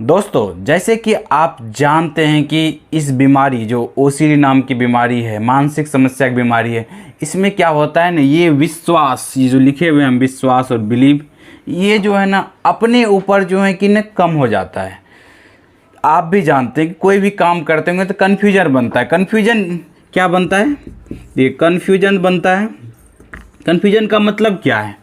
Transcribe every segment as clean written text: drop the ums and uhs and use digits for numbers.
दोस्तों, जैसे कि आप जानते हैं कि इस बीमारी जो ओसीडी नाम की बीमारी है, मानसिक समस्या की बीमारी है, इसमें क्या होता है ना, ये विश्वास, ये जो लिखे हुए हैं विश्वास और बिलीव, ये जो है ना अपने ऊपर जो है कि ना कम हो जाता है। आप भी जानते हैं कि कोई भी काम करते होंगे तो कन्फ्यूजन बनता है। कन्फ्यूजन क्या बनता है? ये कन्फ्यूजन बनता है। कन्फ्यूजन का मतलब क्या है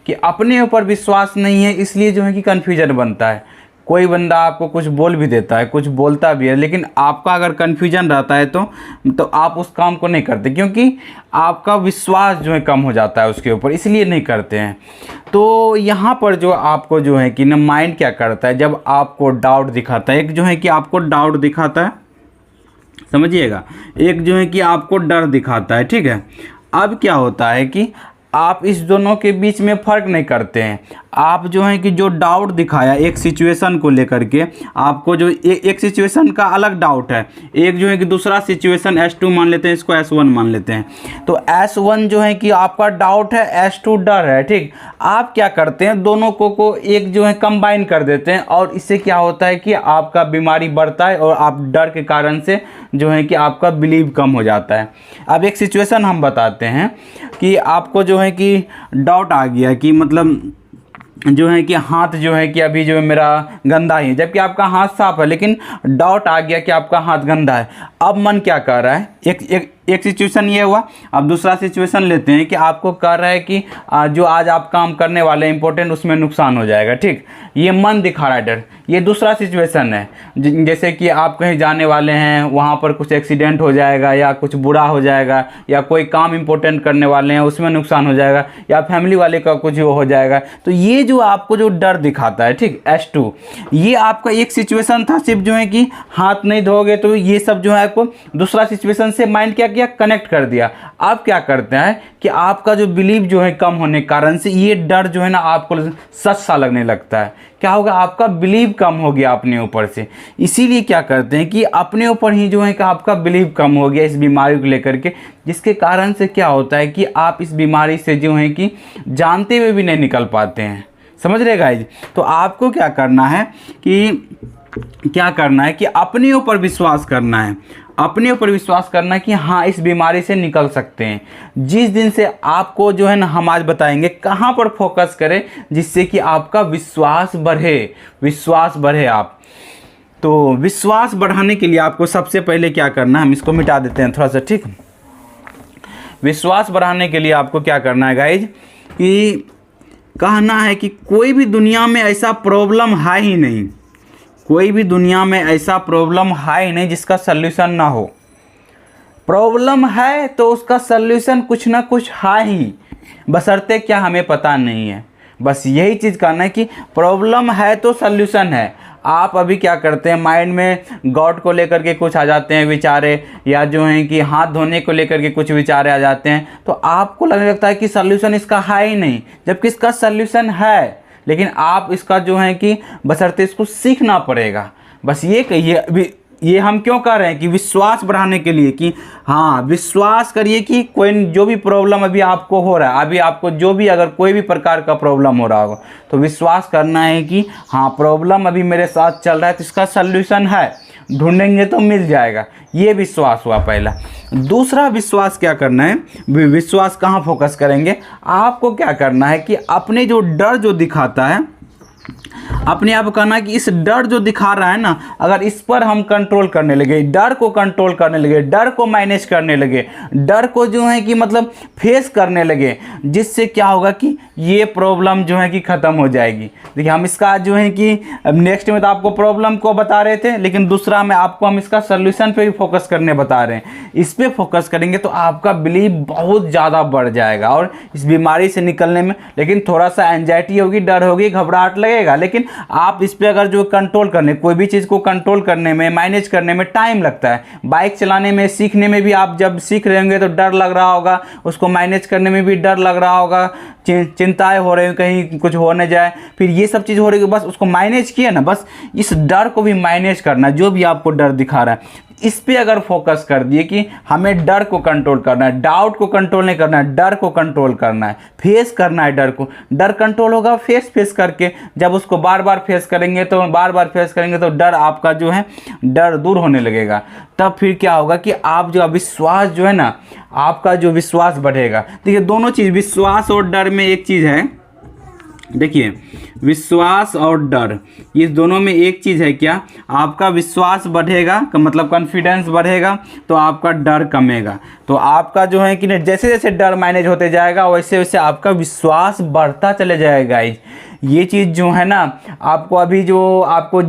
कि अपने ऊपर विश्वास नहीं है, इसलिए जो है कि कन्फ्यूजन बनता है। कोई बंदा आपको कुछ बोल भी देता है, कुछ बोलता भी है, लेकिन आपका अगर कन्फ्यूजन रहता है तो आप उस काम को नहीं करते, क्योंकि आपका विश्वास जो है कम हो जाता है उसके ऊपर, इसलिए नहीं करते हैं। तो यहाँ पर जो आपको जो है कि ना माइंड क्या करता है, जब आपको डाउट दिखाता है, एक जो है कि आपको डाउट दिखाता है, समझिएगा, एक जो है कि आपको डर दिखाता है, ठीक है। अब क्या होता है कि आप इस दोनों के बीच में फ़र्क नहीं करते हैं। आप जो है कि जो डाउट दिखाया एक सिचुएशन को लेकर के, आपको जो एक सिचुएशन का अलग डाउट है, एक जो है कि दूसरा सिचुएशन S2 मान लेते हैं, इसको S1 मान लेते हैं। तो S1 जो है कि आपका डाउट है, S2 डर है, ठीक। आप क्या करते हैं, दोनों को एक जो है कंबाइन कर देते हैं, और इससे क्या होता है कि आपका बीमारी बढ़ता है और आप डर के कारण से जो है कि आपका बिलीव कम हो जाता है। अब एक सिचुएशन हम बताते हैं कि आपको जो है कि डाउट आ गया कि मतलब जो है कि हाथ जो है कि अभी जो है मेरा गंदा ही है, जबकि आपका हाथ साफ है, लेकिन डाउट आ गया कि आपका हाथ गंदा है। अब मन क्या कर रहा है, एक सिचुएशन ये हुआ। अब दूसरा सिचुएशन लेते हैं कि आपको कह रहा है कि जो आज आप काम करने वाले इंपॉर्टेंट, उसमें नुकसान हो जाएगा, ठीक। ये मन दिखा रहा है डर, ये दूसरा सिचुएशन है। जैसे कि आप कहीं जाने वाले हैं, वहाँ पर कुछ एक्सीडेंट हो जाएगा, या कुछ बुरा हो जाएगा, या कोई काम इंपॉर्टेंट करने वाले हैं उसमें नुकसान हो जाएगा, या फैमिली वाले का कुछ हो जाएगा। तो ये जो आपको जो डर दिखाता है, ठीक, S2, ये आपका एक सिचुएशन था, सिर्फ जो है कि हाथ नहीं धोगे, तो ये सब जो है आपको दूसरा सिचुएशन से माइंड क्या किया, कनेक्ट कर दिया। आप क्या करते हैं कि आपका जो बिलीव जो है कम होने के कारण से ये डर जो है ना आपको सच सा लगने लगता है। क्या होगा, आपका बिलीव कम हो गया अपने ऊपर से। इसीलिए क्या करते हैं कि अपने ऊपर ही जो है कि आपका बिलीव कम हो गया इस बीमारी को लेकर के, जिसके कारण से क्या होता है कि आप इस बीमारी से जो है कि जानते हुए भी नहीं निकल पाते हैं। समझ रहे गाइज? तो आपको क्या करना है कि अपने ऊपर विश्वास करना है, अपने ऊपर विश्वास करना है कि हाँ, इस बीमारी से निकल सकते हैं। जिस दिन से आपको जो है ना, हम आज बताएंगे कहाँ पर फोकस करें जिससे कि आपका विश्वास बढ़े आप। तो विश्वास बढ़ाने के लिए आपको सबसे पहले क्या करना है, हम इसको मिटा देते हैं थोड़ा सा, ठीक। विश्वास बढ़ाने के लिए आपको क्या करना है गाइज, कि कहना है कि कोई भी दुनिया में ऐसा प्रॉब्लम है ही नहीं, कोई भी दुनिया में ऐसा प्रॉब्लम है ही नहीं जिसका सल्यूशन ना हो। प्रॉब्लम है तो उसका सल्यूशन कुछ ना कुछ है ही, बशर्ते क्या हमें पता नहीं है। बस यही चीज़ कहना है कि प्रॉब्लम है तो सल्यूशन है। आप अभी क्या करते हैं, माइंड में गॉड को लेकर के कुछ आ जाते हैं विचारे, या जो हैं कि हाथ धोने को लेकर के कुछ विचारे आ जाते हैं, तो आपको लगने लगता है कि सल्यूशन इसका है ही नहीं, जबकि इसका सल्यूशन है। लेकिन आप इसका जो है कि बशर्ते इसको सीखना पड़ेगा। बस ये कहिए, ये हम क्यों कर रहे हैं कि विश्वास बढ़ाने के लिए, कि हाँ, विश्वास करिए कि कोई जो भी प्रॉब्लम अभी आपको हो रहा है, अभी आपको जो भी अगर कोई भी प्रकार का प्रॉब्लम हो रहा होगा, तो विश्वास करना है कि हाँ, प्रॉब्लम अभी मेरे साथ चल रहा है तो इसका सल्यूशन है, ढूंढेंगे तो मिल जाएगा। ये विश्वास हुआ पहला। दूसरा विश्वास क्या करना है, विश्वास कहाँ फोकस करेंगे, आपको क्या करना है कि अपने जो डर जो दिखाता है, अपने आप कहना है कि इस डर जो दिखा रहा है ना, अगर इस पर हम कंट्रोल करने लगे, डर को कंट्रोल करने लगे, डर को मैनेज करने लगे, डर को जो है कि मतलब फेस करने लगे, जिससे क्या होगा कि ये प्रॉब्लम जो है कि ख़त्म हो जाएगी। देखिए, हम इसका जो है कि नेक्स्ट में तो आपको प्रॉब्लम को बता रहे थे, लेकिन दूसरा में आपको हम इसका सल्यूशन पे भी फोकस करने बता रहे हैं। इस पर फोकस करेंगे तो आपका बिलीव बहुत ज़्यादा बढ़ जाएगा और इस बीमारी से निकलने में, लेकिन थोड़ा सा एंजाइटी होगी, डर होगी, घबराहट लगेगा, लेकिन आप इस पे अगर जो कंट्रोल करने, कोई भी चीज़ को कंट्रोल करने में, मैनेज करने में टाइम लगता है। बाइक चलाने में, सीखने में भी आप जब सीख रहे होंगे तो डर लग रहा होगा, उसको मैनेज करने में भी डर लग रहा होगा, चिंताएं हो रही, कहीं कुछ हो न जाए, फिर ये सब चीज़ हो रही है, बस उसको मैनेज किए ना, बस इस डर को भी मैनेज करना, जो भी आपको डर दिखा रहा है, इस पे अगर फोकस कर दिए कि हमें डर को कंट्रोल करना है, डाउट को कंट्रोल नहीं करना है, डर को कंट्रोल करना है, फेस करना है डर को। डर कंट्रोल होगा फेस करके, जब उसको बार बार फेस करेंगे तो डर आपका जो है डर दूर होने लगेगा। तब फिर क्या होगा कि आप जो विश्वास जो है ना, आपका जो विश्वास बढ़ेगा। देखिए दोनों चीज़, विश्वास और डर में एक चीज़ है, देखिए विश्वास और डर, ये दोनों में एक चीज़ है क्या, आपका विश्वास बढ़ेगा का मतलब कॉन्फिडेंस बढ़ेगा तो आपका डर कमेगा। तो आपका जो है कि जैसे जैसे डर मैनेज होते जाएगा वैसे वैसे आपका विश्वास बढ़ता चले जाएगा। ये चीज़ जो है ना, आपको अभी जो आपको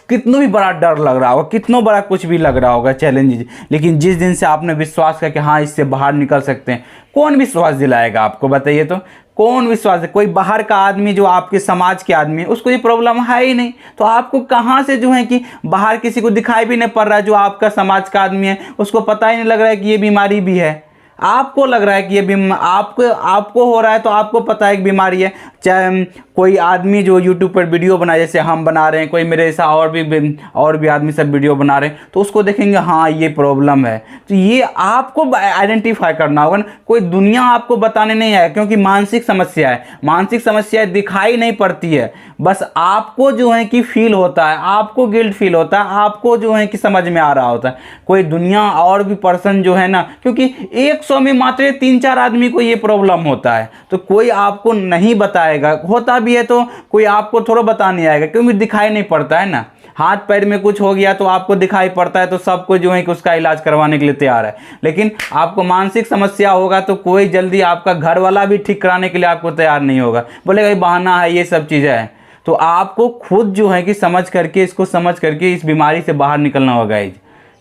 कितना भी बड़ा डर लग रहा होगा, कितना बड़ा कुछ भी लग रहा होगा चैलेंज, लेकिन जिस दिन से आपने विश्वास किया कि हाँ इससे बाहर निकल सकते हैं, कौन विश्वास दिलाएगा आपको, बताइए तो कौन विश्वास है? कोई बाहर का आदमी जो आपके समाज के आदमी है उसको ये प्रॉब्लम है ही नहीं, तो आपको कहाँ से जो है कि बाहर किसी को दिखाई भी नहीं पड़ रहा है, जो आपका समाज का आदमी है उसको पता ही नहीं लग रहा है कि ये बीमारी भी है। आपको लग रहा है कि ये आपको हो रहा है, तो आपको पता है कि बीमारी है। चाहे कोई आदमी जो यूट्यूब पर वीडियो बनाए, जैसे हम बना रहे हैं, कोई मेरे जैसा और भी आदमी सब वीडियो बना रहे हैं, तो उसको देखेंगे हाँ ये प्रॉब्लम है, तो ये आपको आइडेंटिफाई करना होगा ना। कोई दुनिया आपको बताने नहीं आए, क्योंकि मानसिक समस्या है, मानसिक समस्याएं दिखाई नहीं पड़ती है, बस आपको जो है कि फील होता है, आपको गिल्ट फील होता है, आपको जो है कि समझ में आ रहा होता है। कोई दुनिया और भी पर्सन जो है ना, क्योंकि 100 में मात्र 3-4 आदमी को ये प्रॉब्लम होता है, तो कोई आपको नहीं बताएगा, होता भी है तो कोई आपको थोड़ा बताने आएगा, क्योंकि दिखाई नहीं पड़ता है ना। हाथ पैर में कुछ हो गया तो आपको दिखाई पड़ता है, तो सबको जो है कि उसका इलाज करवाने के लिए तैयार है, लेकिन आपको मानसिक समस्या होगा तो कोई जल्दी आपका घर वाला भी ठीक कराने के लिए आपको तैयार नहीं होगा, बोलेगा ये बहाना है, ये सब चीज़ें हैं। तो आपको खुद जो है कि समझ करके इस बीमारी से बाहर निकलना होगा।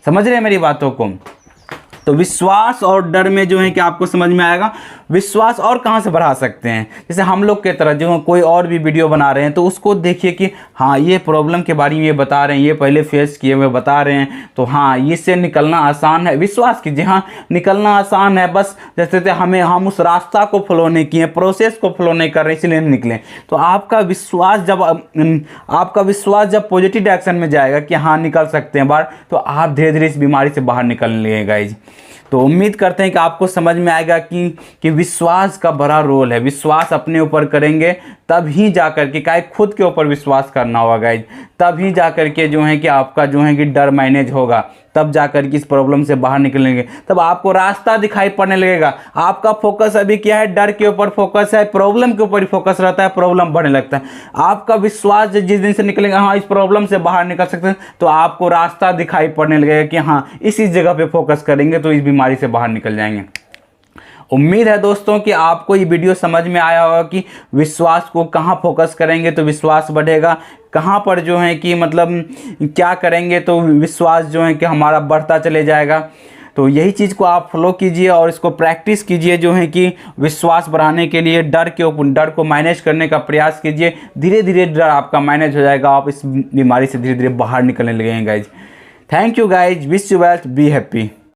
समझ रहे हैं मेरी बातों को? तो विश्वास और डर में जो है कि आपको समझ में आएगा विश्वास और कहाँ से बढ़ा सकते हैं। जैसे हम लोग के तरह जो कोई और भी वीडियो बना रहे हैं, तो उसको देखिए कि हाँ ये प्रॉब्लम के बारे में ये बता रहे हैं, ये पहले फेस किए हुए बता रहे हैं, तो हाँ इससे निकलना आसान है। विश्वास कीजिए, हाँ निकलना आसान है, बस जैसे हम उस रास्ता को फॉलो नहीं किए, प्रोसेस को फॉलो नहीं कर रहे, इसलिए नहीं निकले। तो आपका विश्वास जब पॉजिटिव डायरेक्शन में जाएगा कि हाँ निकल सकते हैं बाहर, तो आप धीरे धीरे इस बीमारी से बाहर निकल लेंगे गाइज। तो उम्मीद करते हैं कि आपको समझ में आएगा कि विश्वास का बड़ा रोल है। विश्वास अपने ऊपर करेंगे तब ही जा कर के, क्या खुद के ऊपर विश्वास करना होगा गाइज, तब ही जा कर के जो है कि आपका जो है कि डर मैनेज होगा, तब जा कर के इस प्रॉब्लम से बाहर निकलेंगे, तब आपको रास्ता दिखाई पड़ने लगेगा। आपका फोकस अभी क्या है, डर के ऊपर फोकस है, प्रॉब्लम के ऊपर ही फोकस रहता है, प्रॉब्लम बढ़ने लगता है। आपका विश्वास जिस दिन से निकलेगा हाँ इस प्रॉब्लम से बाहर निकल सकते हैं, तो आपको रास्ता दिखाई पड़ने लगेगा कि हाँ इसी जगह पे फोकस करेंगे तो इस बीमारी से बाहर निकल जाएंगे। उम्मीद है दोस्तों कि आपको ये वीडियो समझ में आया होगा कि विश्वास को कहाँ फोकस करेंगे तो विश्वास बढ़ेगा, कहाँ पर जो है कि मतलब क्या करेंगे तो विश्वास जो है कि हमारा बढ़ता चले जाएगा। तो यही चीज़ को आप फॉलो कीजिए और इसको प्रैक्टिस कीजिए, जो है कि विश्वास बढ़ाने के लिए डर को मैनेज करने का प्रयास कीजिए। धीरे धीरे डर आपका मैनेज हो जाएगा, आप इस बीमारी से धीरे धीरे बाहर निकलने लगेंगे guys. Thank you guys, wish you well, be happy.